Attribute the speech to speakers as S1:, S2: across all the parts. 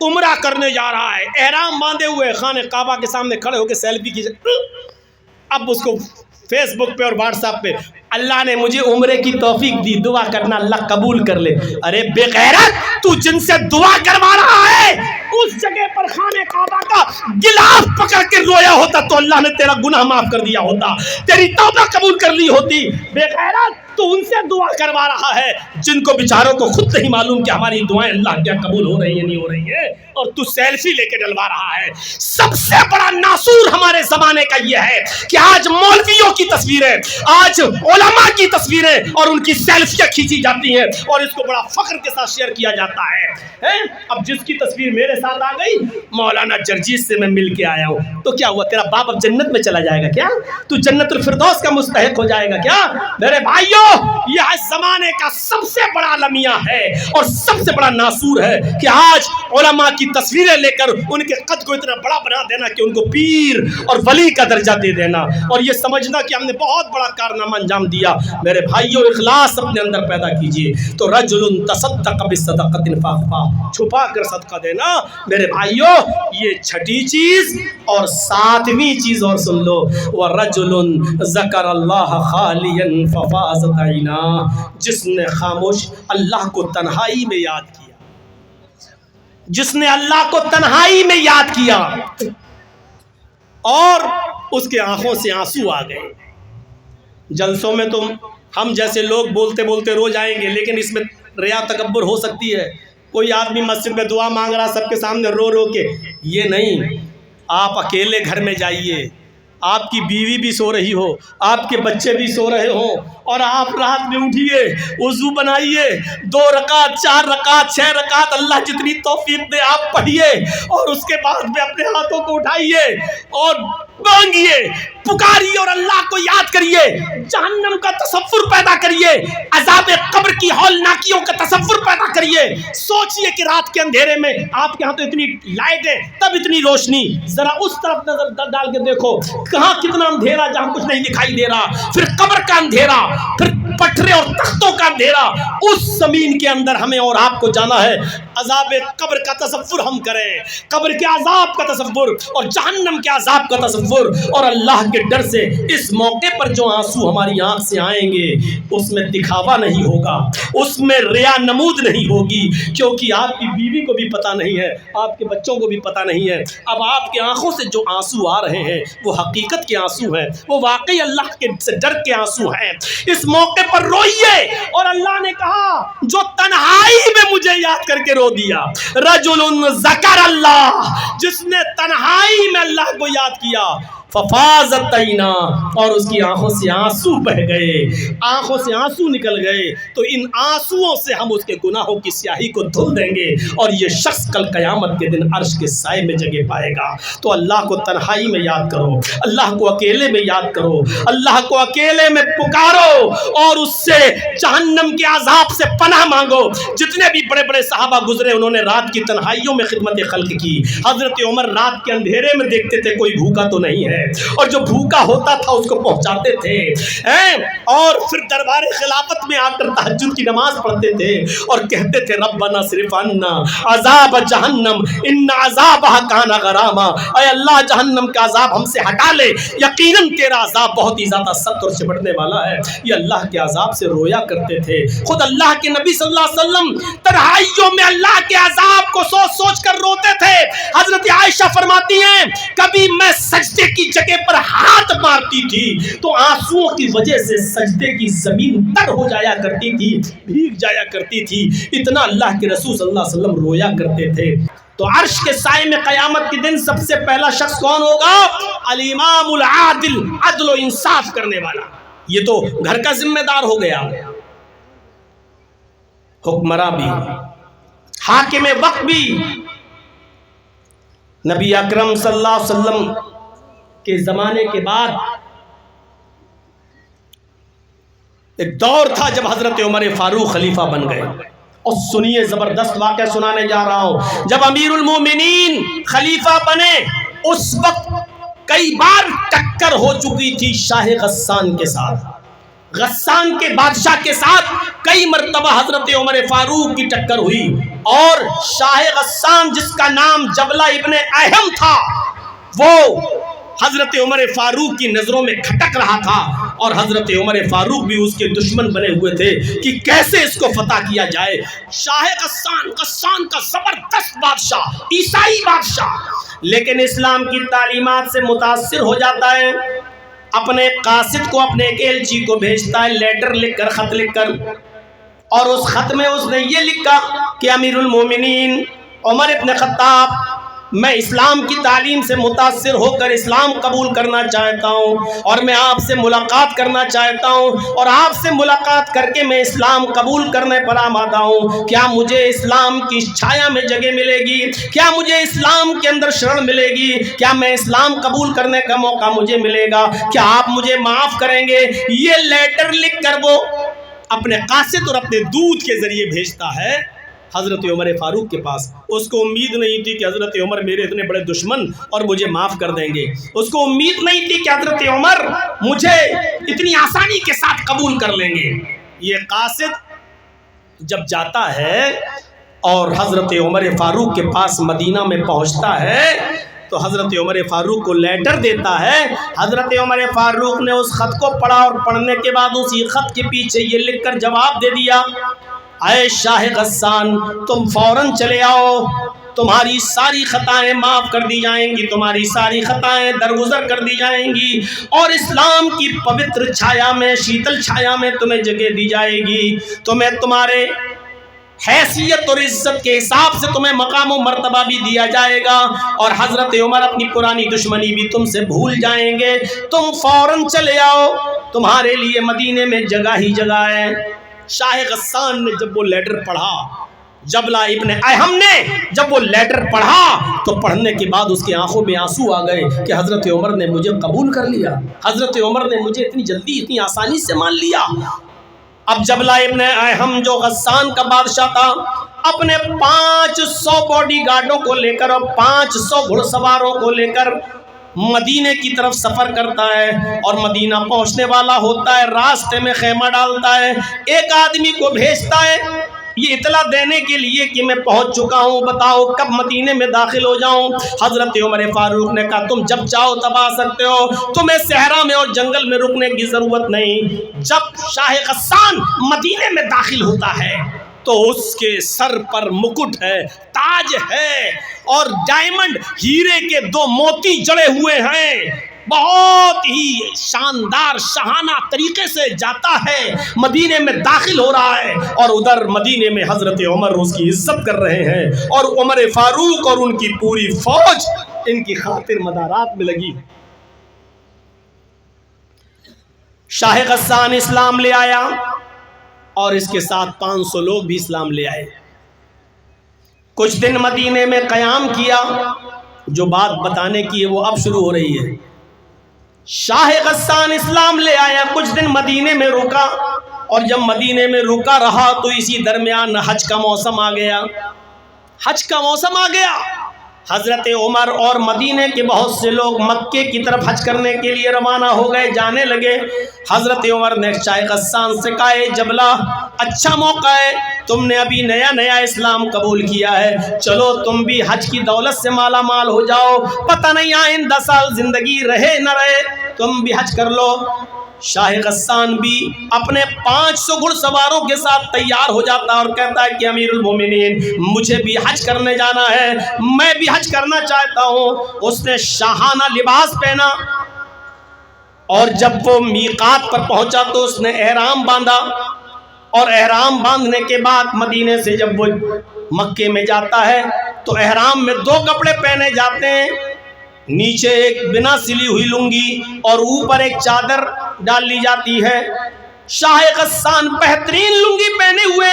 S1: عمرہ کرنے جا رہا ہے، احرام باندھے ہوئے خانہ کعبہ کے سامنے کھڑے ہو کے سیلفی کی، اب اس کو فیس بک پہ اور واٹس ایپ پہ اللہ نے مجھے عمرے کی توفیق دی، دعا کرنا اللہ قبول کر لے۔ ارے بے غیرت، تو جن سے دعا کروا رہا ہے اس جگہ پر خانہ کعبہ کا گلاف پکڑ کے رویا ہوتا تو اللہ نے تیرا گناہ معاف کر دیا ہوتا، تیری توبہ قبول کر لی ہوتی۔ بے غیرت، تو ان سے دعا کروا رہا ہے جن کو بیچاروں کو خود نہیں معلوم کہ ہماری دعائیں اللہ کیا قبول ہو رہی ہیں نہیں ہو رہی ہیں، اور تو سیلفی لے کے ڈلوا رہا ہے۔ سب سے بڑا ناسور ہمارے زمانے کا یہ ہے کہ آج مولویوں کی تصویریں، آج علماء کی تصویریں اور ان کی سیلفیاں کھینچی جاتی ہیں اور اس کو بڑا فخر کے ساتھ شیئر کیا جاتا ہے۔ اب جس کی تصویر میرے ساتھ آ گئی، مولانا جرجیس سے میں مل کے آیا ہوں، تو کیا ہوا؟ تیرا باپ اب جنت میں چلا جائے گا کیا؟ تو جنت الفردوس کا مستحق ہو جائے گا کیا؟ میرے بھائیوں، یہ اس زمانے کا سب سے بڑا المیہ ہے اور سب سے بڑا ناسور ہے کہ آج علماء کی تصویریں لے کر ان کے قد کو اتنا بڑا بنا دینا کہ ان کو پیر اور ولی کا درجہ دے دینا، اور یہ سمجھنا کہ ہم نے بہت بڑا کارنامہ انجام دیا۔ میرے بھائیوں، اخلاص اپنے اندر پیدا کیجئے۔ تو رجل تصدق بصدقۃ فاخفاها، چھپا کر صدقہ دینا۔ میرے بھائیوں، یہ چھٹی چیز، اور ساتویں چیز اور سن لو، وَرَجُلٌ ذَكَرَ اللَّهَ خَالِيًا فَفَاضَتْ عَيْنَاهُ، جس نے خاموش اللہ کو تنہائی میں یاد کیا، جس نے اللہ کو تنہائی میں یاد کیا اور اس کے آنکھوں سے آنسو آ گئے۔ جلسوں میں تو ہم جیسے لوگ بولتے بولتے رو جائیں گے، لیکن اس میں ریا تکبر ہو سکتی ہے۔ کوئی آدمی مسجد میں دعا مانگ رہا سب کے سامنے رو رو کے، یہ نہیں۔ آپ اکیلے گھر میں جائیے، آپ کی بیوی بھی سو رہی ہو، آپ کے بچے بھی سو رہے ہوں، اور آپ رات میں اٹھیے، وضو بنائیے، 2 رکعت 4 رکعت 6 رکعت اللہ جتنی توفیق دے آپ پڑھیے، اور اس کے بعد میں اپنے ہاتھوں کو اٹھائیے اور مانگیے، پکاریے اور اللہ کو یاد کریے، جہنم کا تصور پیدا کریے، عذاب قبر کی ہولناکیوں کا تصور پیدا کریے۔ سوچئے کہ رات کے اندھیرے میں آپ کے ہاں تو اتنی لائٹ ہے، تب اتنی روشنی، ذرا اس طرف نظر ڈال کے دیکھو کہاں کتنا اندھیرا، جہاں کچھ نہیں دکھائی دے رہا، پھر قبر کا اندھیرا، پھر پٹھرے اور تختوں کا اندھیرا۔ اس زمین کے اندر ہمیں اور آپ کو جانا ہے۔ عذاب قبر کا تصور ہم کریں، قبر کے عذاب کا تصور اور جہنم کے عذاب کا تصور، اور اللہ کے ڈر سے اس موقع پر جو آنسو ہماری آنکھ سے آئیں گے اس میں دکھاوا نہیں ہوگا، اس میں ریا نمود نہیں ہوگی، کیونکہ آپ کی بیوی کو بھی پتہ نہیں ہے، آپ کے بچوں کو بھی پتہ نہیں ہے۔ اب آپ کے آنکھوں سے جو آنسو آ رہے ہیں وہ حقیقت کے آنسو ہیں، وہ واقعی اللہ کے سے ڈر کے آنسو ہیں۔ اس موقع پر روئیے، اور اللہ نے کہا جو تنہائی میں مجھے یاد کر کے رو دیا، رجل ذکر اللہ، جس نے تنہائی میں اللہ کو یاد کیا، ففاضت عینا، اور اس کی آنکھوں سے آنسو بہ گئے، آنکھوں سے آنسو نکل گئے، تو ان آنسوؤں سے ہم اس کے گناہوں کی سیاہی کو دھل دیں گے، اور یہ شخص کل قیامت کے دن عرش کے سائے میں جگہ پائے گا۔ تو اللہ کو تنہائی میں یاد کرو، اللہ کو اکیلے میں یاد کرو، اللہ کو اکیلے میں پکارو، اور اس سے جہنم کے عذاب سے پناہ مانگو۔ جتنے بھی بڑے بڑے صحابہ گزرے انہوں نے رات کی تنہائیوں میں خدمت خلق کی۔ حضرت عمر رات کے اندھیرے میں دیکھتے تھے کوئی بھوکا تو نہیں ہے، اور جو بھوکا ہوتا تھا اس کو پہنچاتے تھے، اور پھر دربار خلافت میں آ کر تہجد کی نماز پڑھتے تھے اور کہتے تھے ربنا صرف عنا عذاب جہنم ان عذابها کان غراما، اے اللہ جہنم کا عذاب ہم سے ہٹا لے، یقیناً تیرا عذاب بہت ہی زیادہ سخت اور چبھڑنے والا ہے۔ یہ اللہ کے عذاب سے رویا کرتے تھے۔ خود اللہ کے نبی صلی اللہ علیہ وسلم تنہائیوں میں اللہ کے عذاب کو سوچ سوچ کر روتے تھے۔ حضرت عائشہ فرماتی ہیں کبھی میں سجدے کی جگہ پر ہاتھ مارتی تھی تو آنسوؤں کی وجہ سے سجدے کی زمین تر ہو جایا کرتی تھی، بھیگ جایا کرتی تھی، اتنا اللہ کے رسول صلی اللہ علیہ وسلم رویا کرتے تھے۔ تو عرش کے سائے میں قیامت کے دن سب سے پہلا شخص کون ہوگا؟ الامام العادل، عدل و انصاف کرنے والا۔ یہ تو گھر کا ذمہ دار ہو گیا، حکمراں بھی، حاکم وقت بھی۔ نبی اکرم صلی اللہ علیہ وسلم کے زمانے کے بعد ایک دور تھا جب حضرت عمر فاروق خلیفہ بن گئے، اور سنیے زبردست واقعہ سنانے جا رہا ہوں۔ جب امیر المومنین خلیفہ بنے اس وقت کئی بار ٹکر ہو چکی تھی شاہ غسان کے ساتھ۔ غسان کے بادشاہ کے ساتھ کئی مرتبہ حضرت عمر فاروق کی ٹکر ہوئی، اور شاہ غسان جس کا نام جبلہ ابن اہم تھا وہ حضرت عمر فاروق کی نظروں میں کھٹک رہا تھا، اور حضرت عمر فاروق بھی اس کے دشمن بنے ہوئے تھے کہ کیسے اس کو فتح کیا جائے۔ شاہ غسان کا زبردست بادشاہ، عیسائی بادشاہ، لیکن اسلام کی تعلیمات سے متاثر ہو جاتا ہے، اپنے قاصد کو، اپنے ایک ایلچی کو بھیجتا ہے لیٹر لکھ کر، خط لکھ کر، اور اس خط میں اس نے یہ لکھا کہ امیر المومنین عمر ابن خطاب، میں اسلام کی تعلیم سے متاثر ہو کر اسلام قبول کرنا چاہتا ہوں، اور میں آپ سے ملاقات کرنا چاہتا ہوں، اور آپ سے ملاقات کر کے میں اسلام قبول کرنے پر آمادہ ہوں۔ کیا مجھے اسلام کی چھایا میں جگہ ملے گی؟ کیا مجھے اسلام کے اندر شرن ملے گی؟ کیا میں اسلام قبول کرنے کا موقع مجھے ملے گا؟ کیا آپ مجھے معاف کریں گے؟ یہ لیٹر لکھ کر وہ اپنے قاصد اور اپنے دودھ کے ذریعے بھیجتا ہے حضرت عمر فاروق کے پاس۔ اس کو امید نہیں تھی کہ حضرت عمر میرے اتنے بڑے دشمن اور مجھے معاف کر دیں گے، اس کو امید نہیں تھی کہ حضرت عمر مجھے اتنی آسانی کے ساتھ قبول کر لیں گے۔ یہ قاصد جب جاتا ہے اور حضرت عمر فاروق کے پاس مدینہ میں پہنچتا ہے تو حضرت عمر فاروق کو لیٹر دیتا ہے۔ حضرت عمر فاروق نے اس خط کو پڑھا، اور پڑھنے کے بعد اسی خط کے پیچھے یہ لکھ کر جواب دے دیا، اے شاہ غسان، تم فوراً چلے آؤ، تمہاری ساری خطائیں معاف کر دی جائیں گی، تمہاری ساری خطائیں درگزر کر دی جائیں گی، اور اسلام کی پوتر چھایا میں، شیتل چھایا میں تمہیں جگہ دی جائے گی، تمہیں تمہارے حیثیت اور عزت کے حساب سے تمہیں مقام و مرتبہ بھی دیا جائے گا، اور حضرت عمر اپنی پرانی دشمنی بھی تم سے بھول جائیں گے، تم فوراً چلے آؤ، تمہارے لیے مدینے میں جگہ ہی جگہ ہے۔ شاہ غسان نے جب وہ لیٹر پڑھا، جبلہ ابن اہم نے جب وہ لیٹر پڑھا تو پڑھنے کے بعد اس کی آنکھوں میں آنسو آ گئے کہ حضرت عمر نے مجھے قبول کر لیا، حضرت عمر نے مجھے اتنی جلدی، اتنی آسانی سے مان لیا۔ اب جبلہ ابن اہم جو غسان کا بادشاہ تھا، اپنے 500 باڈی گارڈوں کو لے کر اور 500 گھڑ سواروں کو لے کر مدینے کی طرف سفر کرتا ہے، اور مدینہ پہنچنے والا ہوتا ہے، راستے میں خیمہ ڈالتا ہے، ایک آدمی کو بھیجتا ہے یہ اطلاع دینے کے لیے کہ میں پہنچ چکا ہوں، بتاؤ کب مدینے میں داخل ہو جاؤں؟ حضرت عمر فاروق نے کہا تم جب چاہو تب آ سکتے ہو، تمہیں صحرا میں اور جنگل میں رکنے کی ضرورت نہیں۔ جب شاہ غسان مدینے میں داخل ہوتا ہے تو اس کے سر پر مکٹ ہے، تاج ہے، اور ڈائمنڈ، ہیرے کے 2 موتی جڑے ہوئے ہیں، بہت ہی شاندار شاہانہ طریقے سے جاتا ہے، مدینے میں داخل ہو رہا ہے، اور ادھر مدینے میں حضرت عمر اس کی عزت کر رہے ہیں، اور عمر فاروق اور ان کی پوری فوج ان کی خاطر مدارات میں لگی۔ شاہ غسان اسلام لے آیا، اور اس کے ساتھ 500 لوگ بھی اسلام لے آئے، کچھ دن مدینے میں قیام کیا۔ جو بات بتانے کی ہے وہ اب شروع ہو رہی ہے۔ شاہ غسان اسلام لے آیا، کچھ دن مدینے میں رکا، اور جب مدینے میں رکا رہا تو اسی درمیان حج کا موسم آ گیا، حج کا موسم آ گیا۔ حضرت عمر اور مدینے کے بہت سے لوگ مکے کی طرف حج کرنے کے لیے روانہ ہو گئے، جانے لگے۔ حضرت عمر نے شاہ غسان سے کہا اے جبلہ، اچھا موقع ہے، تم نے ابھی نیا نیا اسلام قبول کیا ہے، چلو تم بھی حج کی دولت سے مالا مال ہو جاؤ، پتہ نہیں آئندہ سال زندگی رہے نہ رہے، تم بھی حج کر لو۔ شاہ غسان بھی اپنے 500 گھڑ سواروں کے ساتھ تیار ہو جاتا اور کہتا ہے کہ امیر المومنین مجھے بھی حج کرنے جانا ہے، میں بھی حج کرنا چاہتا ہوں۔ اس نے شاہانہ لباس پہنا، اور جب وہ میقات پر پہنچا تو اس نے احرام باندھا، اور احرام باندھنے کے بعد مدینے سے جب وہ مکے میں جاتا ہے تو احرام میں 2 کپڑے پہنے جاتے ہیں، نیچے ایک بنا سلی ہوئی لنگی اور اوپر ایک چادر ڈال لی جاتی ہے۔ شاہ غسان بہترین لنگی پہنے ہوئے،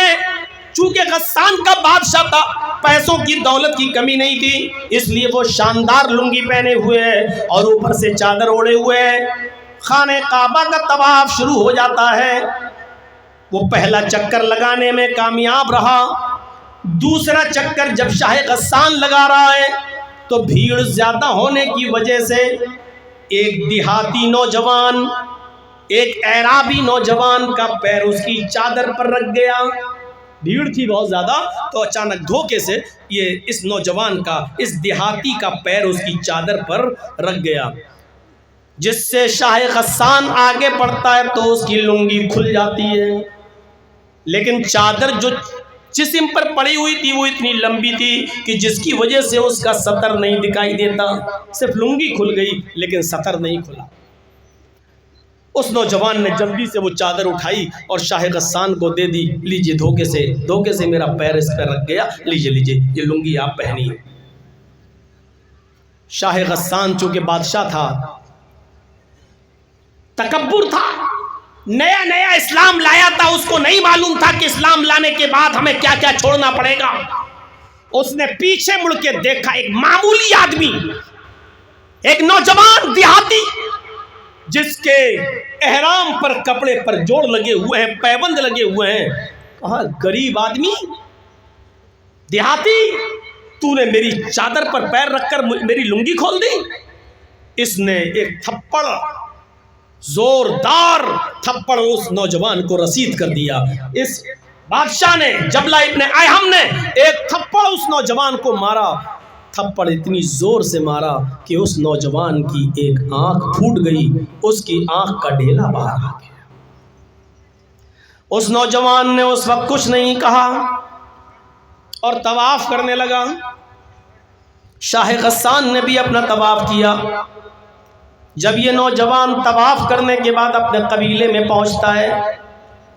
S1: چونکہ غسان کا بادشاہ تھا، پیسوں کی دولت کی کمی نہیں تھی، اس لیے وہ شاندار لنگی پہنے ہوئے اور اوپر سے چادر اوڑے ہوئے ہیں۔ خانہ کعبہ کا طواف شروع ہو جاتا ہے۔ وہ پہلا چکر لگانے میں کامیاب رہا، دوسرا چکر جب شاہ غسان لگا رہا ہے تو بھیڑ زیادہ ہونے کی وجہ سے ایک دیہاتی نوجوان ایک اعرابی نوجوان کا پیر اس کی چادر پر رکھ گیا. بھیڑ تھی بہت زیادہ، تو اچانک دھوکے سے یہ اس نوجوان کا، اس دیہاتی کا پیر اس کی چادر پر رکھ گیا، جس سے شاہ غسان آگے بڑھتا ہے تو اس کی لنگی کھل جاتی ہے. لیکن چادر جو جسم پر پڑی ہوئی تھی وہ اتنی لمبی تھی کہ جس کی وجہ سے اس کا سطر نہیں دکھائی دیتا. صرف لنگی کھل گئی لیکن سطر نہیں کھلا. اس نوجوان نے جلدی سے وہ چادر اٹھائی اور شاہ غسان کو دے دی. لیجئے، دھوکے سے میرا پیر اس پہ رکھ گیا، لیجئے یہ لنگی آپ پہنی. شاہ غسان چونکہ بادشاہ تھا، تکبر تھا، نیا اسلام لایا تھا، اس کو نہیں معلوم تھا کہ اسلام لانے کے بعد ہمیں کیا کیا چھوڑنا پڑے گا. اس نے پیچھے مڑ کے دیکھا، ایک معمولی آدمی، ایک نوجوان دیہاتی جس کے احرام پر کپڑے پر جوڑ لگے ہوئے ہیں، پیبند لگے ہوئے ہیں. کہا، غریب آدمی، دیہاتی، تو نے میری چادر پر پیر رکھ کر میری لنگی کھول دی. اس نے ایک تھپڑ، زوردار تھپڑ اس نوجوان کو رسید کر دیا. اس بادشاہ نے، جبلہ ابن ایہم نے ایک تھپڑ اس نوجوان کو مارا. تھپڑ اتنی زور سے مارا کہ اس نوجوان کی ایک آنکھ پھوٹ گئی، اس کی آنکھ کا ڈھیلا باہر آ گیا. اس نوجوان نے اس وقت کچھ نہیں کہا اور طواف کرنے لگا. شاہ غسان نے بھی اپنا طواف کیا. جب یہ نوجوان طواف کرنے کے بعد اپنے قبیلے میں پہنچتا ہے،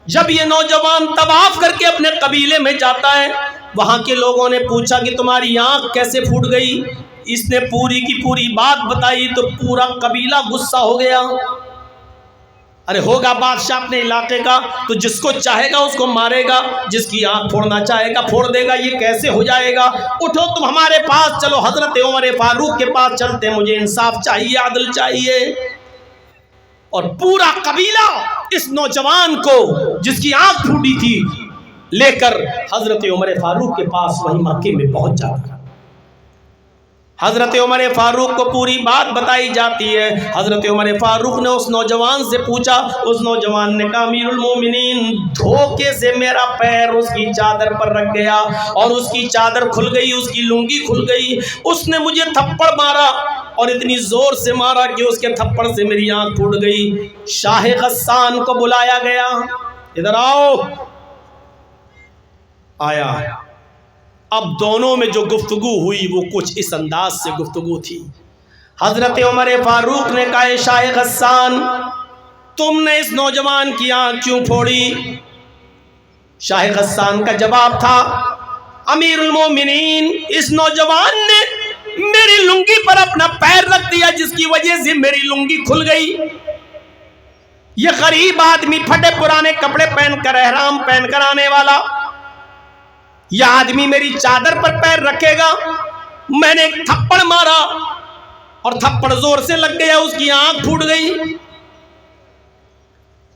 S1: جب یہ نوجوان طواف کر کے اپنے قبیلے میں جاتا ہے، وہاں کے لوگوں نے پوچھا کہ تمہاری آنکھ کیسے پھوٹ گئی. اس نے پوری کی پوری بات بتائی تو پورا قبیلہ غصہ ہو گیا. ارے ہوگا بادشاہ اپنے علاقے کا تو جس کو چاہے گا اس کو مارے گا، جس کی آنکھ پھوڑنا چاہے گا پھوڑ دے گا، یہ کیسے ہو جائے گا؟ اٹھو تم ہمارے پاس چلو، حضرت عمر فاروق کے پاس چلتے، مجھے انصاف چاہیے، عدل چاہیے. اور پورا قبیلہ اس نوجوان کو جس کی آنکھ پھوٹی تھی لے کر حضرت عمر فاروق کے پاس وہیں مکے میں پہنچ جاتا. حضرت عمر فاروق کو پوری بات بتائی جاتی ہے. حضرت عمر فاروق نے اس نوجوان سے پوچھا. اس نوجوان نے کہا، امیر المومنین، دھوکے سے میرا پیر اس کی چادر پر رکھ گیا اور اس کی چادر کھل گئی، اس کی لنگی کھل گئی. اس نے مجھے تھپڑ مارا اور اتنی زور سے مارا کہ اس کے تھپڑ سے میری آنکھ پھوٹ گئی. شاہ غسان کو بلایا گیا. ادھر آؤ. آیا. اب دونوں میں جو گفتگو ہوئی وہ کچھ اس انداز سے گفتگو تھی. حضرت عمر فاروق نے کہا، شاہ غسان، تم نے اس نوجوان کی آنکھ کیوں پھوڑی؟ شاہ غسان کا جواب تھا، امیر المومنین، اس نوجوان نے میری لنگی پر اپنا پیر رکھ دیا جس کی وجہ سے میری لنگی کھل گئی. یہ غریب آدمی، پھٹے پرانے کپڑے پہن کر، احرام پہن کر آنے والا، یہ آدمی میری چادر پر پیر رکھے گا. میں نے ایک تھپڑ مارا اور تھپڑ زور سے لگ گیا، اس کی آنکھ پھوٹ گئی.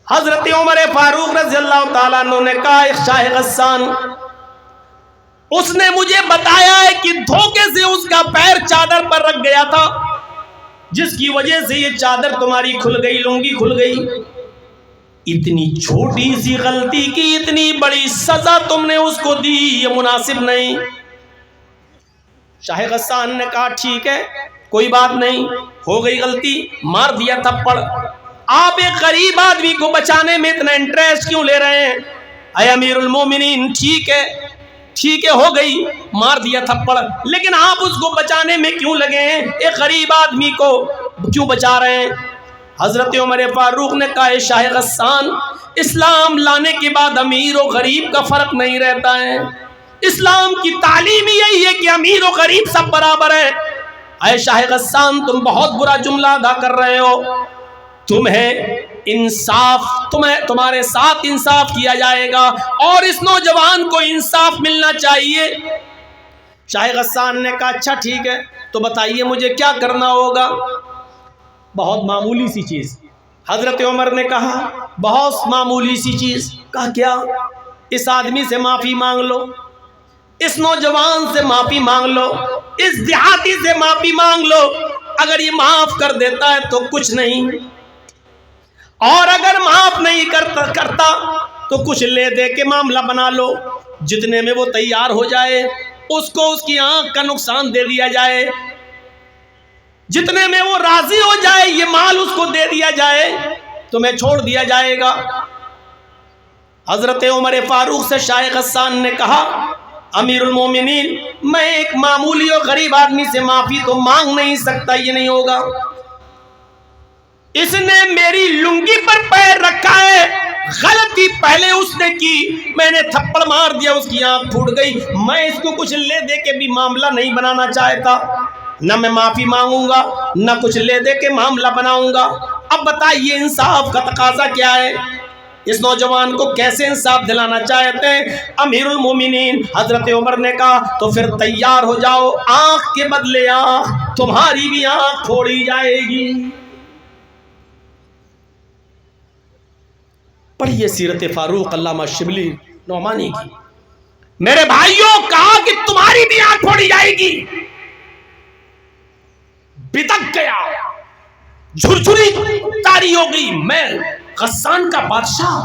S1: حضرت عمر فاروق رضی اللہ تعالیٰ عنہ نے کہا، شاہ غسان، اس نے مجھے بتایا ہے کہ دھوکے سے اس کا پیر چادر پر رکھ گیا تھا جس کی وجہ سے یہ چادر تمہاری کھل گئی، لنگی کھل گئی. اتنی چھوٹی سی غلطی کی اتنی بڑی سزا تم نے اس کو دی، یہ مناسب نہیں. شاہ غسان نے کہا، ٹھیک ہے، کوئی بات نہیں، ہو گئی غلطی، مار دیا تھپڑ. آپ ایک غریب آدمی کو بچانے میں اتنا انٹرسٹ کیوں لے رہے ہیں؟ اے امیر المومنین، ٹھیک ہے، ہو گئی، مار دیا تھپڑ، لیکن آپ اس کو بچانے میں کیوں لگے ہیں؟ ایک غریب آدمی کو کیوں بچا رہے ہیں؟ حضرت عمر فاروق نے کہا، شاہ غسان، اسلام لانے کے بعد امیر و غریب کا فرق نہیں رہتا ہے. اسلام کی تعلیم یہی ہے کہ امیر و غریب سب برابر ہیں. اے شاہ غسان، تم بہت برا جملہ ادا کر رہے ہو. تمہارے ساتھ انصاف کیا جائے گا اور اس نوجوان کو انصاف ملنا چاہیے. شاہ غسان نے کہا، اچھا ٹھیک ہے، تو بتائیے مجھے کیا کرنا ہوگا؟ بہت معمولی سی چیز. حضرت عمر نے کہا، بہت معمولی سی چیز. کہا، کیا؟ اس آدمی سے معافی مانگ لو، اس نوجوان سے معافی مانگ لو، اس دیہاتی سے معافی مانگ لو. اگر یہ معاف کر دیتا ہے تو کچھ نہیں. اور اگر معاف نہیں کرتا تو کچھ لے دے کے معاملہ بنا لو، جتنے میں وہ تیار ہو جائے اس کو اس کی آنکھ کا نقصان دے دیا جائے، جتنے میں وہ راضی ہو جائے یہ مال اس کو دے دیا جائے، تمہیں چھوڑ دیا جائے گا۔ حضرت عمر فاروق سے شاہ غسان نے کہا امیر المومنین میں ایک معمولی اور غریب آدمی سے معافی تو مانگ نہیں سکتا، یہ نہیں ہوگا، اس نے میری لنگی پر پیر رکھا ہے، غلطی پہلے اس نے کی، میں نے تھپڑ مار دیا، اس کی آنکھ پھوٹ گئی، میں اس کو کچھ لے دے کے بھی معاملہ نہیں بنانا چاہتا، نہ میں معافی مانگوں گا نہ کچھ لے دے کے معاملہ بناؤں گا۔ اب بتائیے انصاف کا تقاضا کیا ہے؟ اس نوجوان کو کیسے انصاف دلانا چاہتے ہیں؟ امیر المومنین حضرت عمر نے کہا تو پھر تیار ہو جاؤ، آنکھ کے بدلے آنکھ، تمہاری بھی آنکھ پھوڑی جائے گی۔ پڑھیے سیرت فاروق علامہ شبلی نعمانی کی۔ میرے بھائیوں کہا کہ تمہاری بھی آنکھ پھوڑی جائے گی، بتک گیا، جھرجھری تاری ہو گئی، میں غسان کا بادشاہ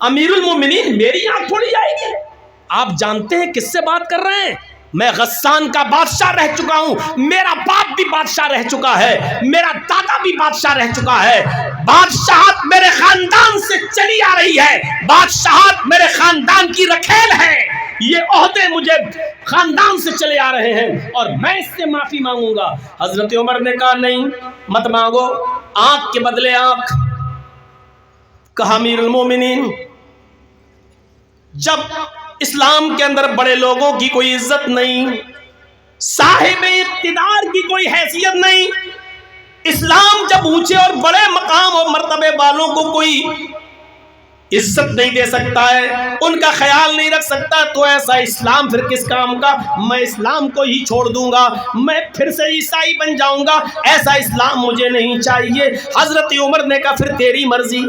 S1: امیر المومنین میری آنکھ پھوڑی جائے گی؟ آپ جانتے ہیں کس سے بات کر رہے ہیں؟ میں غسان کا بادشاہ رہ چکا ہوں، میرا باپ بھی بادشاہ رہ چکا ہے، میرا دادا بھی بادشاہ رہ چکا ہے، بادشاہت میرے خاندان سے چلی آ رہی ہے، بادشاہت میرے خاندان کی رکھیل ہے، یہ عہدے مجھے خاندان سے چلے آ رہے ہیں اور میں اس سے معافی مانگوں گا۔ حضرت عمر نے کہا نہیں مت مانگو، آنکھ کے بدلے آنکھ۔ کہا امیر المومنین جب اسلام کے اندر بڑے لوگوں کی کوئی عزت نہیں، صاحب اقتدار کی کوئی حیثیت نہیں، اسلام جب اونچے اور بڑے مقام اور مرتبے والوں کو کوئی عزت نہیں دے سکتا ہے، ان کا خیال نہیں رکھ سکتا، تو ایسا اسلام پھر کس کام کا؟ میں اسلام کو ہی چھوڑ دوں گا، میں پھر سے عیسائی بن جاؤں گا، ایسا اسلام مجھے نہیں چاہیے۔ حضرت عمر نے کہا پھر تیری مرضی۔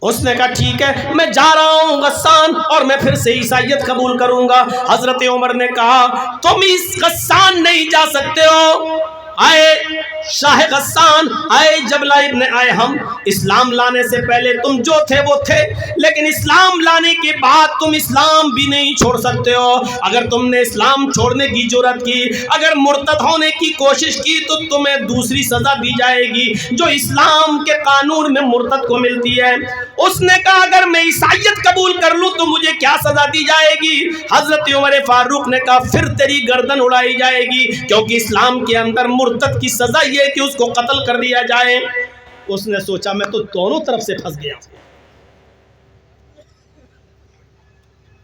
S1: اس نے کہا ٹھیک ہے میں جا رہا ہوں غسان اور میں پھر سے عیسائیت قبول کروں گا۔ حضرت عمر نے کہا تم اس غسان نہیں جا سکتے ہو، آئے شاہ غسان، آئے جبلہ ابن آئے ہم، اسلام لانے سے پہلے تم جو تھے وہ تھے، لیکن اسلام لانے کے بعد تم اسلام بھی نہیں چھوڑ سکتے ہو۔ اگر تم نے اسلام چھوڑنے کی جرات کی، اگر مرتد ہونے کی کوشش کی تو تمہیں دوسری سزا دی جائے گی جو اسلام کے قانون میں مرتد کو ملتی ہے۔ اس نے کہا اگر میں عیسائیت قبول کر لوں تو مجھے کیا سزا دی جائے گی؟ حضرت عمر فاروق نے کہا پھر تیری گردن اڑائی جائے گی، کیونکہ اسلام کے اندر مرتد کی سزا یہ ہے کہ اس کو قتل کر دیا جائے۔ اس نے سوچا میں تو دونوں طرف سے پھنس گیا،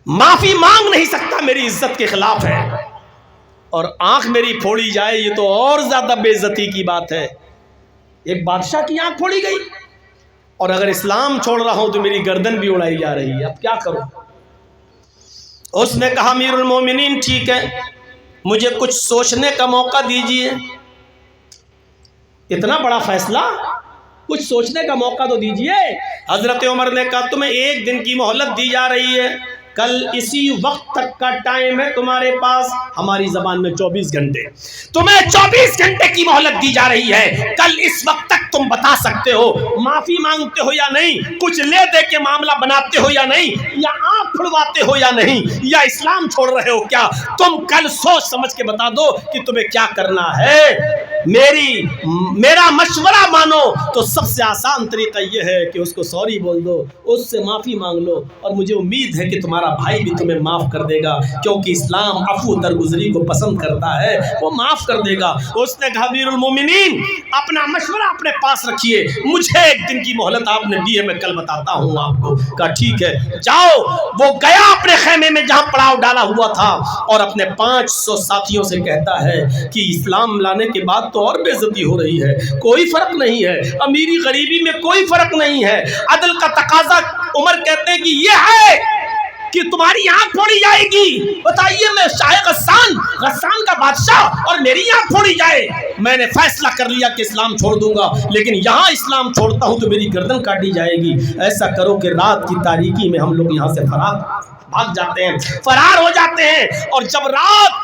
S1: معافی مانگ نہیں سکتا، میری عزت کے خلاف ہے، اور آنکھ میری پھوڑی جائے یہ تو اور زیادہ بے عزتی کی بات ہے۔ ایک بادشاہ کی آنکھ پھوڑی گئی اور اگر اسلام چھوڑ رہا ہوں تو میری گردن بھی اڑائی جا رہی ہے، اب کیا کروں؟ اس نے کہا امیر المومنین ٹھیک ہے مجھے کچھ سوچنے کا موقع دیجئے۔ اتنا بڑا فیصلہ، کچھ سوچنے کا موقع تو دیجئے۔ حضرت عمر نے کہا تمہیں 1 دن کی مہلت دی جا رہی ہے، کل اسی وقت تک کا ٹائم ہے تمہارے پاس، ہماری زبان میں 24 گھنٹے، تمہیں 24 گھنٹے کی مہلت دی جا رہی ہے، کل اس وقت تک تم بتا سکتے ہو معافی مانگتے ہو یا نہیں، کچھ لے دے کے معاملہ بناتے ہو یا نہیں، یا آنکھ پھڑواتے ہو یا نہیں، یا اسلام چھوڑ رہے ہو کیا؟ تم کل سوچ سمجھ کے بتا دو کہ تمہیں کیا کرنا ہے۔ میرا مشورہ مانو تو سب سے آسان طریقہ یہ ہے کہ اس کو سوری بول دو، اس سے معافی مانگ لو، اور مجھے امید ہے کہ تمہارا بھائی بھی تمہیں معاف کر دے گا، کیونکہ اسلام عفو درگزری کو پسند کرتا ہے، وہ معاف کر دے گا۔ اس نے کہا امیر المومنین اپنا مشورہ اپنے پاس رکھیے، مجھے 1 دن کی مہلت آپ نے دی ہے، میں کل بتاتا ہوں آپ کو۔ کہا ٹھیک ہے جاؤ۔ وہ گیا اپنے خیمے میں جہاں پڑاؤ ڈالا ہوا تھا اور اپنے 500 ساتھیوں سے کہتا ہے کہ اسلام لانے کے بعد تو اور بے عزتی ہو رہی ہے، کوئی فرق نہیں ہے، امیری غریبی میں کوئی فرق نہیں ہے، عدل کا تقاضا عمر کہتے ہیں کہ یہ ہے کہ تمہاری آنکھ پھوڑی جائے گی۔ بتائیے میں شاہ غسان کا بادشاہ اور میری آنکھ پھوڑی جائے؟ میں نے فیصلہ کر لیا کہ اسلام چھوڑ دوں گا، لیکن یہاں اسلام چھوڑتا ہوں تو میری گردن کاٹی جائے گی۔ ایسا کرو کہ رات کی تاریکی میں ہم لوگ یہاں سے بھاگ جاتے ہیں، فرار ہو جاتے ہیں، اور جب رات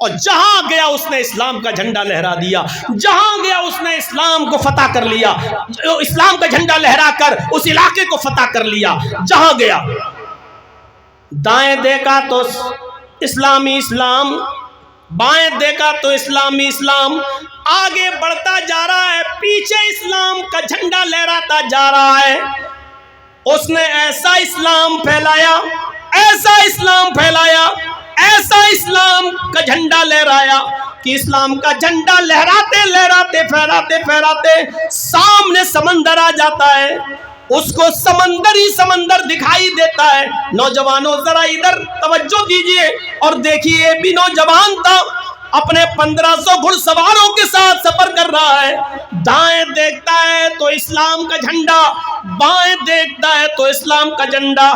S1: اور جہاں گیا اس نے اسلام کا جھنڈا لہرا دیا، جہاں گیا اس نے اسلام کو فتح کر لیا، اسلام کا جھنڈا لہرا کر اس علاقے کو فتح کر لیا جہاں گیا۔ دائیں دیکھا تو اسلامی اسلام، بائیں دیکھا تو اسلامی اسلام، آگے بڑھتا جا رہا ہے، پیچھے اسلام کا جھنڈا لہراتا جا رہا ہے۔ اس نے ایسا اسلام پھیلایا، ایسا اسلام پھیلایا، ایسا اسلام کا جھنڈا لہرایا کہ اسلام کا جھنڈا لہراتے لہراتے پھیلاتے پھیلاتے سامنے سمندر آ جاتا ہے، اس کو سمندر ہی سمندر دکھائی دیتا ہے۔ نوجوانوں ذرا ادھر توجہ دیجئے اور دیکھیے، بھی نوجوان تھا، اپنے 1500 گھڑ سواروں کے ساتھ سفر کر رہا ہے، دائیں دیکھتا ہے تو اسلام کا جھنڈا، بائیں دیکھتا ہے تو اسلام کا جھنڈا،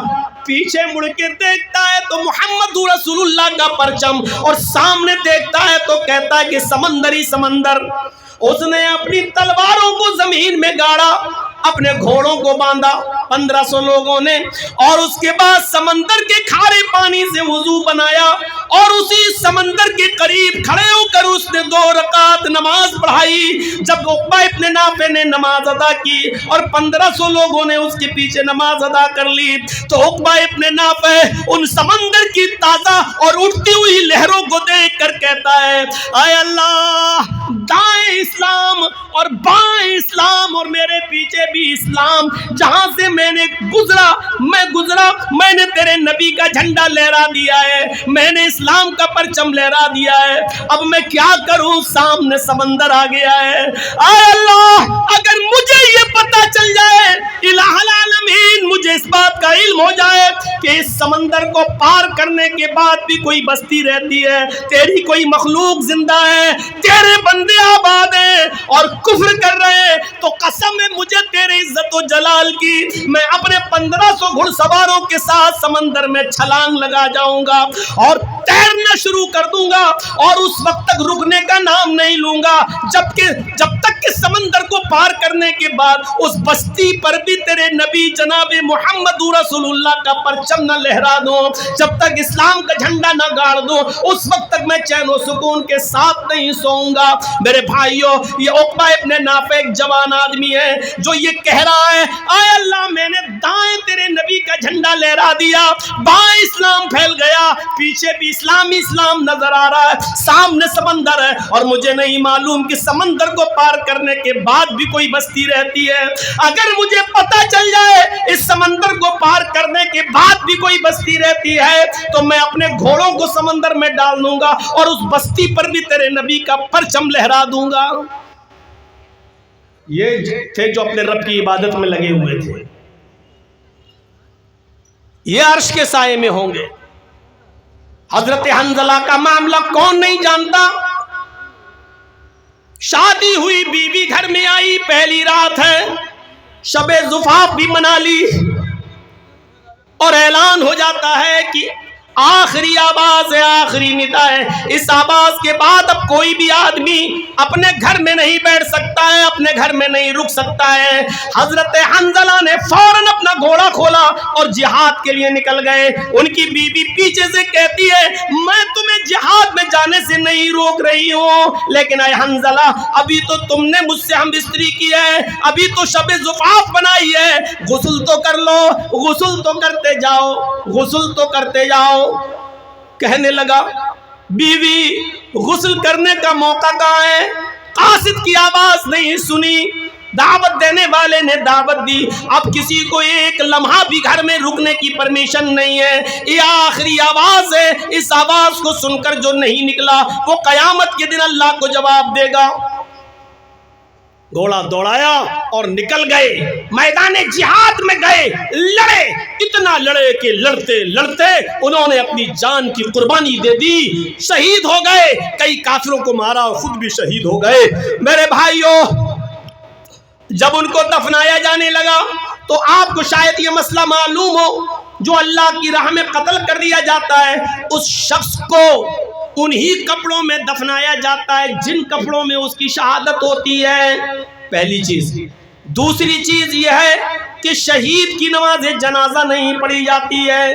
S1: پیچھے مڑ کے دیکھتا ہے تو محمد رسول اللہ کا پرچم، اور سامنے دیکھتا ہے تو کہتا ہے کہ سمندر ہی سمندر۔ اس نے اپنی تلواروں کو زمین میں گاڑا، اپنے گھوڑوں کو باندھا 1500 لوگوں نے، اور اس کے بعد سمندر کے کھارے پانی سے وضو بنایا، اور اسی سمندر کے قریب کھڑے ہو کر اس نے 2 رکعت نماز پڑھائی۔ جب عقبہ ابن نافع نے نماز ادا کی اور 1500 لوگوں نے اس کے پیچھے نماز ادا کر لی، تو عقبہ ابن نافع ان سمندر کی تازہ اور اٹھتی ہوئی لہروں کو دیکھ کر کہتا ہے، اے اللہ، دائیں اسلام اور بائیں اسلام اور میرے پیچھے بھی اسلام، جہاں سے میں نے گزرا، میں نے تیرے نبی کا جھنڈا لہرا دیا ہے، میں نے اسلام کا پرچم لہرا دیا ہے، اب میں کیا کروں؟ سامنے سمندر آ گیا ہے۔ اے اللہ، اگر مجھے یہ پتہ چل جائے، الہ العالمین، مجھے اس بات کا علم ہو جائے کہ اس سمندر کو پار کرنے کے بعد بھی کوئی بستی رہتی ہے، تیری کوئی مخلوق زندہ ہے، تیرے بندے آباد ہیں اور کفر کر رہے ہیں، تو قسم ہے مجھے تیرے عزت و جلال کی، میں اپنے 1500 گھڑ سواروں کے ساتھ سمندر میں چھلانگ لگا جاؤں گا اور تیرنا شروع کر دوں گا، اور اس وقت تک رکنے کا نام نہیں لوں گا جب تک کہ سمندر کو پار کرنے کے بعد اس بستی پر بھی تیرے نبی جناب محمد رسول اللہ کا پرچم نہ لہرا دوں، جب تک اسلام کا جھنڈا نہ گاڑ دوں، اس وقت تک میں چین و سکون کے ساتھ نہیں سوؤں گا۔ میرے بھائیوں، یہ عقبہ ابن نافع ایک جوان آدمی ہے جو یہ کہہ رہا ہے، اے اللہ، میں نے دائیں تیرے نبی کا جھنڈا لہرا دیا، بائیں اسلام پھیل گیا، پیچھے بھی اسلامی اسلام نظر آ رہا ہے، سامنے سمندر ہے، اور مجھے نہیں معلوم کہ سمندر کو پار کرنے کے بعد بھی کوئی بستی رہتی ہے۔ اگر مجھے پتہ چل جائے اس سمندر کو پار کرنے کے بعد بھی کوئی بستی رہتی ہے، تو میں اپنے گھوڑوں کو سمندر میں ڈال دوں گا اور اس بستی پر بھی تیرے نبی کا پرچم لہرا دوں گا۔ یہ تھے جو اپنے رب کی عبادت میں لگے ہوئے تھے، یہ عرش کے سائے میں ہوں گے۔ حضرت حنظلہ کا معاملہ کون نہیں جانتا؟ شادی ہوئی، بیوی گھر میں آئی، پہلی رات ہے، شب زفاف بھی منا لی، اور اعلان ہو جاتا ہے کہ آخری آواز ہے، آخری ندا ہے، اس آواز کے بعد اب کوئی بھی آدمی اپنے گھر میں نہیں بیٹھ سکتا ہے، اپنے گھر میں نہیں رک سکتا ہے۔ حضرت حنظلہ نے فوراً اپنا گھوڑا کھولا اور جہاد کے لیے نکل گئے۔ ان کی بیوی پیچھے سے کہتی ہے، میں تمہیں جہاد میں جانے سے نہیں روک رہی ہوں، لیکن اے حنظلہ، ابھی تو تم نے مجھ سے ہم بستری کی ہے، ابھی تو شب زفاف بنائی ہے، غسل تو کر لو، غسل تو کرتے جاؤ، غسل تو کرتے جاؤ۔ کہنے لگا، بیوی، غسل کرنے کا موقع کہاں ہے؟ قاصد کی آواز نہیں سنی، دعوت دینے والے نے دعوت دی، اب کسی کو ایک لمحہ بھی گھر میں رکنے کی پرمیشن نہیں ہے، یہ آخری آواز ہے، اس آواز کو سن کر جو نہیں نکلا وہ قیامت کے دن اللہ کو جواب دے گا۔ گھوڑا دوڑایا اور نکل گئے، میدان جہاد میں گئے، لڑے، اتنا لڑے کہ لڑتے لڑتے انہوں نے اپنی جان کی قربانی دے دی، شہید ہو گئے، کئی کافروں کو مارا اور خود بھی شہید ہو گئے۔ میرے بھائیوں، جب ان کو دفنایا جانے لگا تو آپ کو شاید یہ مسئلہ معلوم ہو، جو اللہ کی راہ میں قتل کر دیا جاتا ہے اس شخص کو انہی کپڑوں میں دفنایا جاتا ہے جن کپڑوں میں اس کی شہادت ہوتی ہے، پہلی چیز۔ دوسری چیز یہ ہے کہ شہید کی نماز جنازہ نہیں پڑھی جاتی ہے،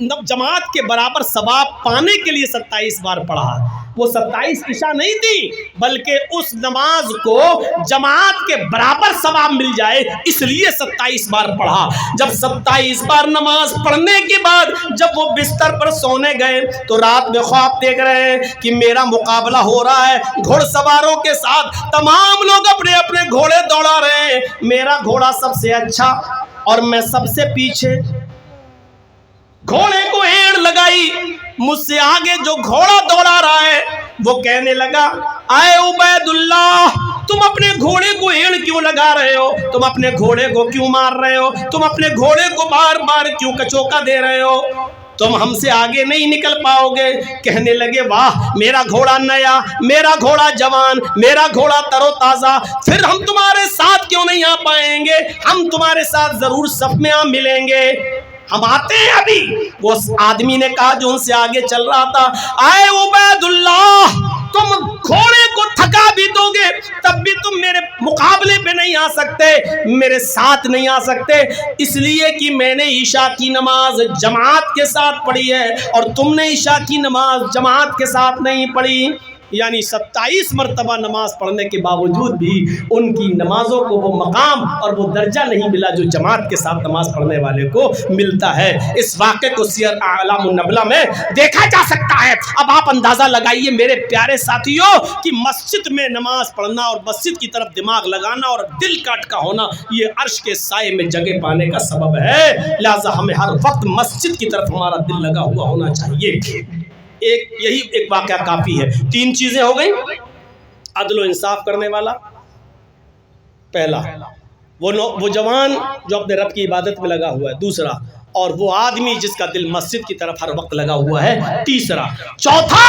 S1: جماعت کے برابر ثواب پانے کے لیے 27 بار پڑھا. وہ 27 عشاء نہیں تھی بلکہ اس نماز کو جماعت کے برابر ثواب مل جائے اس لیے 27 بار پڑھا. جب 27 بار نماز پڑھنے کے بعد جب وہ بستر پر سونے گئے تو رات میں خواب دیکھ رہے ہیں کہ میرا مقابلہ ہو رہا ہے گھوڑ سواروں کے ساتھ. تمام لوگ اپنے اپنے گھوڑے دوڑا رہے ہیں. میرا گھوڑا سب سے اچھا اور میں سب سے پیچھے. گھوڑے کو اینڑ لگائی. مجھ سے آگے جو گھوڑا دوڑا رہا ہے وہ کہنے لگا اے عبید اللہ تم اپنے گھوڑے کو اینڑ کیوں لگا رہے ہو؟ تم اپنے گھوڑے کو کیوں مار رہے ہو؟ تم اپنے گھوڑے کو بار بار کیوں کچوکا دے رہے ہو؟ تم ہم سے آگے نہیں نکل پاؤ گے. کہنے لگے واہ میرا گھوڑا نیا، میرا گھوڑا جوان، میرا گھوڑا تر و تازہ، پھر ہم تمہارے ساتھ کیوں نہیں آ پائیں گے؟ ہم تمہارے ساتھ ضرور صف میں ملیں گے، ہم آتے ہیں ابھی. وہ آدمی نے کہا جو ان سے آگے چل رہا تھا اے عبید اللہ تم گھوڑے کو تھکا بھی دو گے تب بھی تم میرے مقابلے پہ نہیں آ سکتے، میرے ساتھ نہیں آ سکتے، اس لیے کہ میں نے عشاء کی نماز جماعت کے ساتھ پڑھی ہے اور تم نے عشاء کی نماز جماعت کے ساتھ نہیں پڑھی. یعنی 27 مرتبہ نماز پڑھنے کے باوجود بھی ان کی نمازوں کو وہ مقام اور وہ درجہ نہیں ملا جو جماعت کے ساتھ نماز پڑھنے والے کو ملتا ہے. اس واقعے کو سیر اعلام النبلہ میں دیکھا جا سکتا ہے. اب آپ اندازہ لگائیے میرے پیارے ساتھیوں کہ مسجد میں نماز پڑھنا اور مسجد کی طرف دماغ لگانا اور دل کا اٹکا ہونا یہ عرش کے سائے میں جگہ پانے کا سبب ہے. لہذا ہمیں ہر وقت مسجد کی طرف ہمارا دل لگا ہوا ہونا چاہیے. یہی ایک واقعہ کافی ہے. 3 چیزیں ہو گئیں. عدل و انصاف کرنے والا پہلا، وہ جوان جو اپنے رب کی عبادت میں لگا ہوا ہے دوسرا، اور وہ آدمی جس کا دل مسجد کی طرف ہر وقت لگا ہوا ہے تیسرا. چوتھا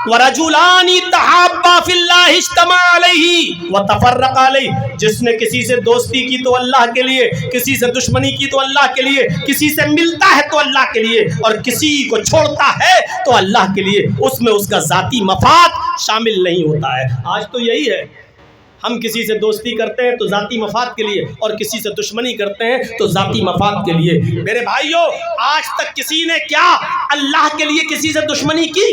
S1: وَرَجُلَانِ تَحَابَّا فِي اللَّهِ اجْتَمَعَا عَلَيْهِ وَتَفَرَّقَا عَلَيْهِ. جس نے کسی سے دوستی کی تو اللہ کے لیے، کسی سے دشمنی کی تو اللہ کے لیے، کسی سے ملتا ہے تو اللہ کے لیے اور کسی کو چھوڑتا ہے تو اللہ کے لیے، اس میں اس کا ذاتی مفاد شامل نہیں ہوتا ہے. آج تو یہی ہے، ہم کسی سے دوستی کرتے ہیں تو ذاتی مفاد کے لیے اور کسی سے دشمنی کرتے ہیں تو ذاتی مفاد کے لیے. میرے بھائیوں آج تک کسی نے کیا اللہ کے لیے کسی سے دشمنی کی؟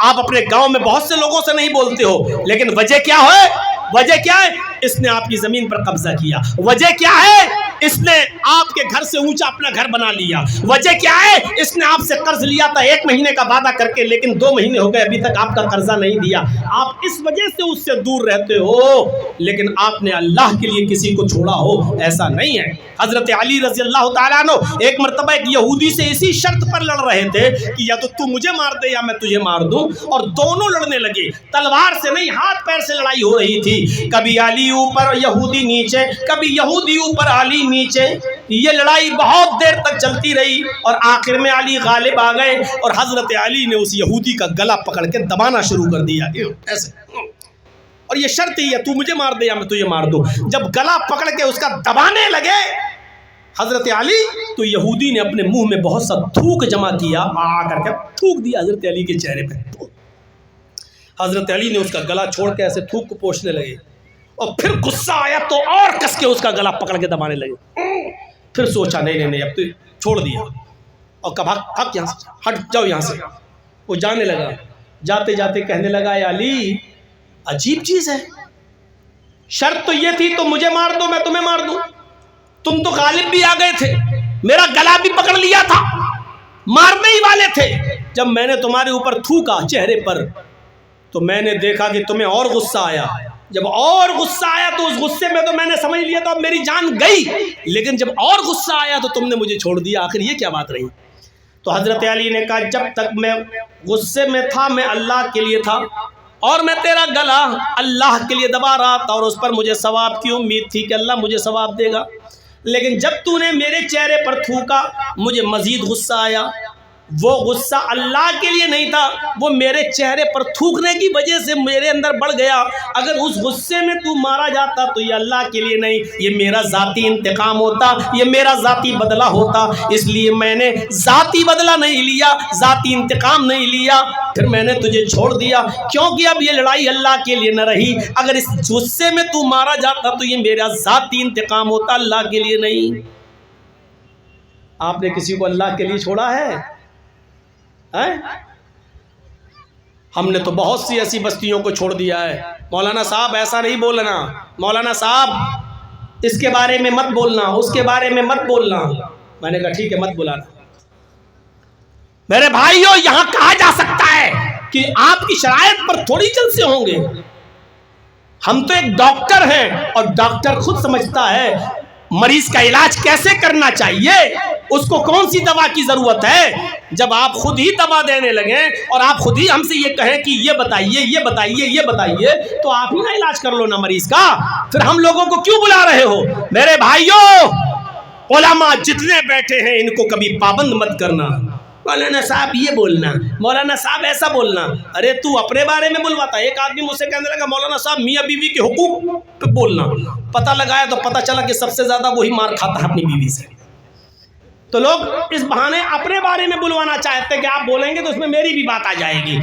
S1: آپ اپنے گاؤں میں بہت سے لوگوں سے نہیں بولتے ہو لیکن وجہ کیا ہے؟ وجہ کیا ہے؟ اس نے آپ کی زمین پر قبضہ کیا. وجہ کیا ہے؟ اس نے آپ کے گھر سے اونچا اپنا گھر بنا لیا. وجہ کیا ہے؟ اس نے آپ سے قرض لیا تھا 1 مہینے کا وعدہ کر کے لیکن 2 مہینے ہو گئے ابھی تک آپ کا قرضہ نہیں دیا. آپ اس وجہ سے اس سے دور رہتے ہو لیکن آپ نے اللہ کے لیے کسی کو چھوڑا ہو ایسا نہیں ہے. حضرت علی رضی اللہ تعالیٰ عنہ ایک مرتبہ ایک یہودی سے اسی شرط پر لڑ رہے تھے کہ یا تو مجھے مار دے یا میں تجھے مار دوں، اور دونوں لڑنے لگے. تلوار سے نہیں ہاتھ پیر سے لڑائی ہو رہی تھی. کبھی علی اوپر اور یہودی نیچے، کبھی یہودی اوپر علی نیچے. یہ لڑائی بہت دیر تک چلتی رہی اور آخر میں علی غالب آ گئے اور حضرت علی نے اس یہودی کا گلا پکڑ کے دبانا شروع کر دیا ایسے. اور یہ شرط ہی ہے تو مجھے مار دے یا میں تجھے مار دوں. جب گلا پکڑ کے اس کا دبانے لگے حضرت علی تو یہودی نے اپنے منہ میں بہت سا تھوک جمع کیا، آ کر کے تھوک دیا حضرت علی کے چہرے پہ. حضرت علی نے اس کا گلا چھوڑ کے ایسے تھوک کو پوچھنے لگے اور پھر غصہ آیا تو اور کس کے اس کا گلا پکڑ کے دبانے لگے. پھر سوچا نہیں اب تو چھوڑ دیا اور کہا بھاگ یہاں سے، ہٹ جاؤ یہاں سے. وہ جانے لگا. جاتے جاتے کہنے لگا اے علی عجیب چیز ہے، شرط تو یہ تھی تو مجھے مار دو میں تمہیں مار دوں، تم تو غالب بھی آ گئے تھے، میرا گلا بھی پکڑ لیا تھا، مارنے ہی والے تھے. جب میں نے تمہارے اوپر تھوکا چہرے پر تو میں نے دیکھا کہ تمہیں اور غصہ آیا. جب اور غصہ آیا تو اس غصے میں تو میں نے سمجھ لیا تو اب میری جان گئی، لیکن جب اور غصہ آیا تو تم نے مجھے چھوڑ دیا. آخر یہ کیا بات رہی؟ تو حضرت علی نے کہا جب تک میں غصے میں تھا میں اللہ کے لیے تھا اور میں تیرا گلا اللہ کے لیے دبا رہا تھا اور اس پر مجھے ثواب کی امید تھی کہ اللہ مجھے ثواب دے گا. لیکن جب تو نے میرے چہرے پر تھوکا مجھے مزید غصہ آیا. وہ غصہ اللہ کے لیے نہیں تھا، وہ میرے چہرے پر تھوکنے کی وجہ سے میرے اندر بڑھ گیا. اگر اس غصے میں تو مارا جاتا تو یہ اللہ کے لیے نہیں، یہ میرا ذاتی انتقام ہوتا، یہ میرا ذاتی بدلہ ہوتا. اس لیے میں نے ذاتی بدلہ نہیں لیا، ذاتی انتقام نہیں لیا، پھر میں نے تجھے چھوڑ دیا کیونکہ اب یہ لڑائی اللہ کے لیے نہ رہی. اگر اس غصے میں تو مارا جاتا تو یہ میرا ذاتی انتقام ہوتا، اللہ کے لیے نہیں. آپ نے کسی کو اللہ کے لیے چھوڑا ہے؟ ہم نے تو بہت سی ایسی بستیوں کو چھوڑ دیا ہے. مولانا صاحب ایسا نہیں بولنا، مولانا صاحب اس کے بارے میں مت بولنا، اس کے بارے میں مت بولنا. میں نے کہا ٹھیک ہے، مت بلانا. میرے بھائیو، یہاں کہا جا سکتا ہے کہ آپ کی شرائط پر تھوڑی جلسے ہوں گے. ہم تو ایک ڈاکٹر ہیں اور ڈاکٹر خود سمجھتا ہے مریض کا علاج کیسے کرنا چاہیے، اس کو کون سی دوا کی ضرورت ہے. جب آپ خود ہی دوا دینے لگیں اور آپ خود ہی ہم سے یہ کہیں کہ یہ بتائیے یہ بتائیے یہ بتائیے، تو آپ ہی نہ علاج کر لو نا مریض کا. پھر ہم لوگوں کو کیوں بلا رہے ہو؟ میرے بھائیوں، علماء جتنے بیٹھے ہیں ان کو کبھی پابند مت کرنا. مولانا صاحب یہ بولنا، مولانا صاحب ایسا بولنا. ارے تو اپنے بارے میں بلواتا. ایک آدمی مجھ سے کہنے لگا مولانا صاحب میاں بیوی کے حقوق پہ بولنا. پتہ لگایا تو پتہ چلا کہ سب سے زیادہ وہی مار کھاتا ہے اپنی بیوی سے. تو لوگ اس بہانے اپنے بارے میں بلوانا چاہتے ہیں کہ آپ بولیں گے تو اس میں میری بھی بات آ جائے گی.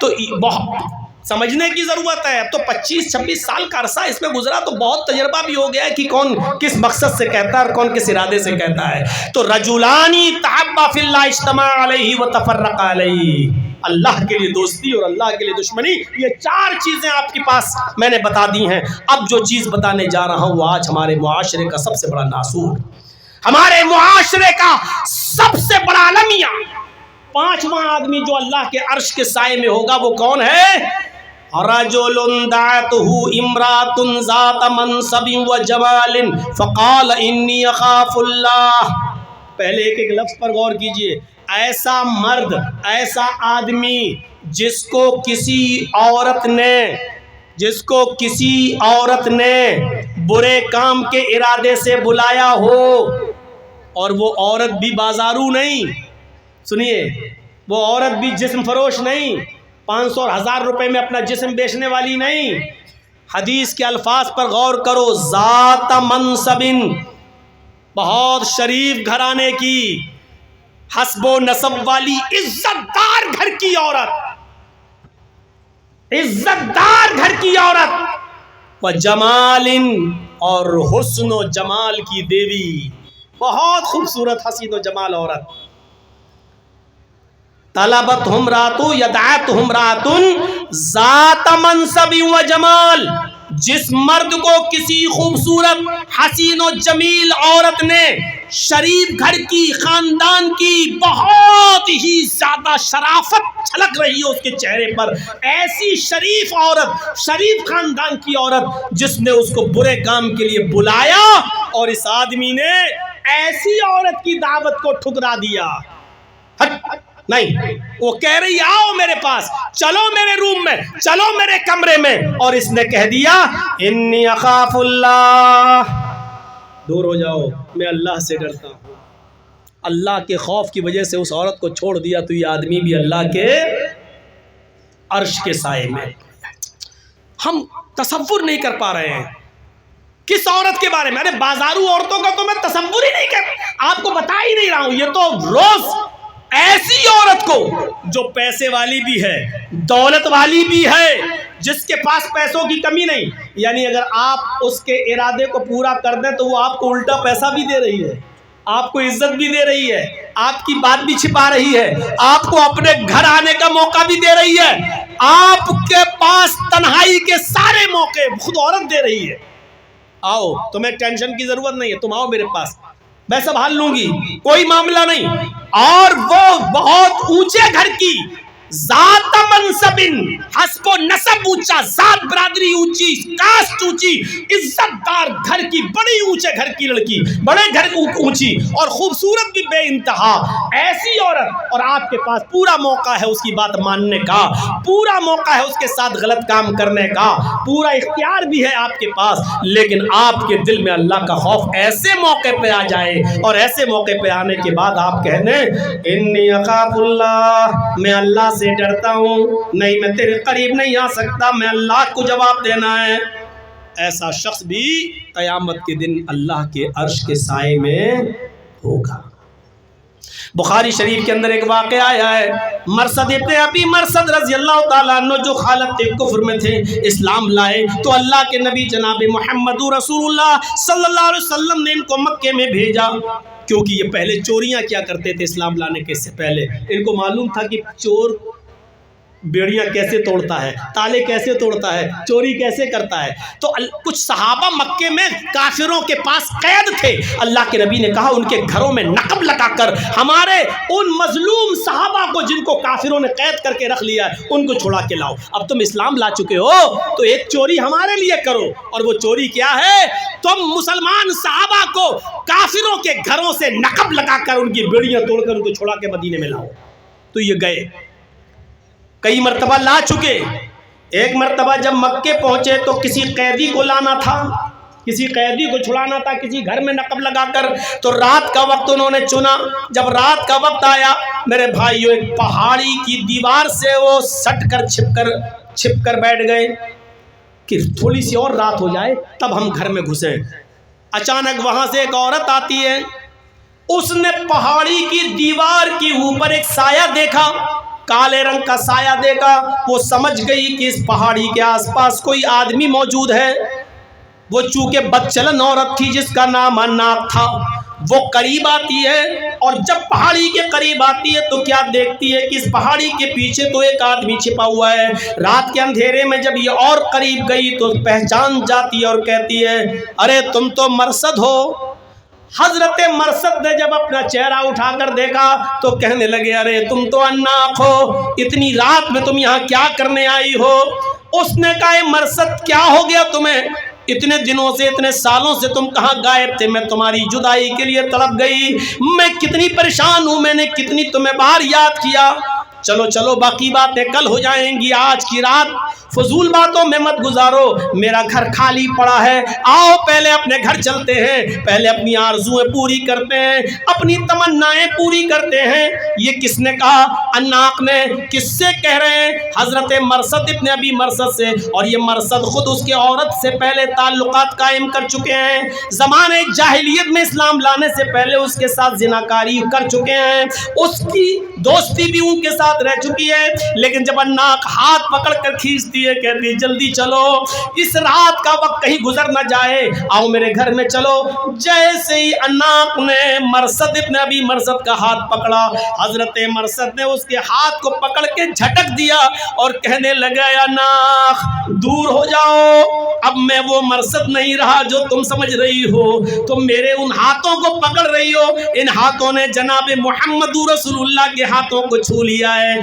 S1: تو بہت سمجھنے کی ضرورت ہے. اب تو 25-26 سال کا عرصہ اس میں گزرا تو بہت تجربہ بھی ہو گیا ہے کہ کون کس مقصد سے کہتا ہے اور کون کس ارادے سے کہتا ہے. تو رجلانی تحابا فی اللہ اجتمع علیہ وتفرقا علیہ، اللہ کے لیے دوستی اور اللہ کے لیے دشمنی، یہ 4 چیزیں آپ کے پاس میں نے بتا دی ہیں. اب جو چیز بتانے جا رہا ہوں وہ آج ہمارے معاشرے کا سب سے بڑا ناسور، ہمارے معاشرے کا سب سے بڑا المیہ. 5واں آدمی جو اللہ کے عرش کے سائے میں ہوگا وہ کون ہے؟ رجل دعته امرأة ذات منصب وجمال فقال انی اخاف اللہ. پہلے ایک لفظ پر غور کیجئے. ایسا مرد، ایسا آدمی جس کو کسی عورت نے برے کام کے ارادے سے بلایا ہو، اور وہ عورت بھی بازارو نہیں، سنیے، وہ عورت بھی جسم فروش نہیں، 500 اور 1000 روپے میں اپنا جسم بیچنے والی نہیں. حدیث کے الفاظ پر غور کرو. ذات منصب، بہت شریف گھرانے کی، حسب و نسب والی، عزت دار گھر کی عورت، عزت دار گھر کی عورت، و جمال، اور حسن و جمال کی دیوی، بہت خوبصورت حسین و جمال عورت. طلبتہم راتو یدعتہم راتن ذات منصب و جمال. جس مرد کو کسی خوبصورت حسین و جمیل عورت نے، شریف گھر کی، خاندان کی، بہت ہی زیادہ شرافت چھلک رہی ہے اس کے چہرے پر، ایسی شریف عورت، شریف خاندان کی عورت جس نے اس کو برے کام کے لیے بلایا، اور اس آدمی نے ایسی عورت کی دعوت کو ٹھکرا دیا. نہیں، وہ کہہ رہی آؤ میرے پاس، چلو میرے روم میں، چلو میرے کمرے میں، اور اس نے کہہ دیا انی اخاف اللہ، دور ہو جاؤ، میں اللہ سے ڈرتا ہوں. اللہ کے خوف کی وجہ سے اس عورت کو چھوڑ دیا تو یہ آدمی بھی اللہ کے عرش کے سائے میں. ہم تصور نہیں کر پا رہے ہیں کس عورت کے بارے میں. ارے بازارو عورتوں کا تو میں تصور ہی نہیں کر، آپ کو بتا ہی نہیں رہا ہوں. یہ تو روز ایسی عورت کو جو پیسے والی بھی ہے، دولت والی بھی ہے، جس کے پاس پیسوں کی کمی نہیں، یعنی اگر آپ اس کے ارادے کو پورا کر دیں تو وہ آپ کو الٹا پیسہ بھی دے رہی ہے، آپ کو عزت بھی دے رہی ہے، آپ کی بات بھی چھپا رہی ہے، آپ کو اپنے گھر آنے کا موقع بھی دے رہی ہے، آپ کے پاس تنہائی کے سارے موقع خود عورت دے رہی ہے. آؤ، تمہیں ٹینشن کی ضرورت نہیں ہے، تم آؤ میرے پاس، میں سنبھال لوں گی، کوئی معاملہ نہیں. اور وہ بہت اونچے گھر کی، ذات منصب، حسب و نسب اونچا، ذات برادری اونچی، کاسٹ اونچی، عزت دار گھر کی، بڑی اونچے گھر کی لڑکی، بڑے گھر اونچی، اور خوبصورت بھی بے انتہا، ایسی عورت، اور آپ کے پاس پورا موقع ہے اس کی بات ماننے کا، پورا موقع ہے اس کے ساتھ غلط کام کرنے کا، پورا اختیار بھی ہے آپ کے پاس، لیکن آپ کے دل میں اللہ کا خوف ایسے موقع پہ آ جائے، اور ایسے موقع پہ آنے کے بعد آپ کہنے انی اخاف اللہ، میں اللہ سے ڈرتا ہوں، نہیں میں تیرے قریب نہیں آ سکتا، میں اللہ کو جواب دینا ہے. ایسا شخص بھی قیامت کے دن اللہ کے عرش کے سائے میں ہوگا. بخاری شریف کے اندر ایک واقعہ آیا ہے، مرثد ابن ابی مرثد رضی اللہ تعالیٰ عنہ جو حالت کفر میں تھے، اسلام لائے تو اللہ کے نبی جناب محمد رسول اللہ صلی اللہ علیہ وسلم نے ان کو مکے میں بھیجا، کیونکہ یہ پہلے چوریاں کیا کرتے تھے اسلام لانے کے سے پہلے۔ ان کو معلوم تھا کہ چور بیڑیاں کیسے توڑتا ہے، تالے کیسے توڑتا ہے، چوری کیسے کرتا ہے۔ تو کچھ صحابہ مکے میں کافروں کے پاس قید تھے، اللہ کے نبی نے کہا ان کے گھروں میں نقب لگا کر ہمارے ان مظلوم صحابہ کو جن کو کافروں نے قید کر کے رکھ لیا ہے ان کو چھڑا کے لاؤ۔ اب تم اسلام لا چکے ہو تو ایک چوری ہمارے لیے کرو، اور وہ چوری کیا ہے؟ تم مسلمان صحابہ کو کافروں کے گھروں سے نقب لگا کر ان کی بیڑیاں توڑ کر ان کو چھڑا کے مدینے میں لاؤ۔ تو یہ گئے، کئی مرتبہ لا چکے۔ ایک مرتبہ جب مکے پہنچے تو کسی قیدی کو لانا تھا، کسی قیدی کو چھڑانا تھا کسی گھر میں نقب لگا کر، تو رات کا وقت انہوں نے چنا۔ جب رات کا وقت آیا میرے بھائیو، ایک پہاڑی کی دیوار سے وہ سٹ کر چھپ کر بیٹھ گئے کہ تھوڑی سی اور رات ہو جائے تب ہم گھر میں گھسیں۔ اچانک وہاں سے ایک عورت آتی ہے، اس نے پہاڑی کی دیوار کے اوپر ایک سایہ دیکھا، کالے رنگ کا سایہ دیکھا۔ وہ سمجھ گئی کہ اس پہاڑی کے آس پاس کوئی آدمی موجود ہے۔ وہ چونکہ بدچلن عورت تھی جس کا نام عناق تھا، وہ قریب آتی ہے، اور جب پہاڑی کے قریب آتی ہے تو کیا دیکھتی ہے کہ اس پہاڑی کے پیچھے تو ایک آدمی چھپا ہوا ہے۔ رات کے اندھیرے میں جب یہ اور قریب گئی تو پہچان جاتی ہے اور کہتی ہے ارے تم تو مرثد ہو۔ حضرت مرثد نے جب اپنا چہرہ اٹھا کر دیکھا تو کہنے لگے ارے تم تو عناق ہو، اتنی رات میں تم یہاں کیا کرنے آئی ہو؟ اس نے کہا اے مرثد کیا ہو گیا تمہیں؟ اتنے دنوں سے اتنے سالوں سے تم کہاں غائب تھے؟ میں تمہاری جدائی کے لیے تڑپ گئی، میں کتنی پریشان ہوں، میں نے کتنی تمہیں بار یاد کیا۔ چلو چلو باقی باتیں کل ہو جائیں گی، آج کی رات فضول باتوں میں مت گزارو، میرا گھر خالی پڑا ہے، آؤ پہلے اپنے گھر چلتے ہیں، پہلے اپنی آرزویں پوری کرتے ہیں، اپنی تمنائیں پوری کرتے ہیں۔ یہ کس نے کہا؟ عناق نے۔ کس سے کہہ رہے ہیں؟ حضرت مرثد ابن ابی مرثد سے، اور یہ مرثد خود اس کے عورت سے پہلے تعلقات قائم کر چکے ہیں، زمانے جاہلیت میں اسلام لانے سے پہلے اس کے ساتھ زناکاری کر چکے ہیں، اس کی دوستی بھی ان کے ساتھ رہ چکی ہے۔ لیکن جب عناق ہاتھ پکڑ کر کھینچتی ہے، کہتی ہے جلدی چلو، اس رات کا وقت کہیں گزر نہ جائے، آؤ میرے گھر میں چلو۔ جیسے ہی عناق نے مرثد ابن ابی مرثد کا ہاتھ پکڑا، حضرت مرثد نے اس کے ہاتھ کو پکڑ کے جھٹک دیا اور کہنے لگا عناق دور ہو جاؤ، اب میں وہ مرثد نہیں رہا جو تم سمجھ رہی ہو، تم میرے ان ہاتھوں کو پکڑ رہی ہو، ان ہاتھوں نے جناب محمد رسول اللہ کے ہاتھوں کو چھو لیا ہے۔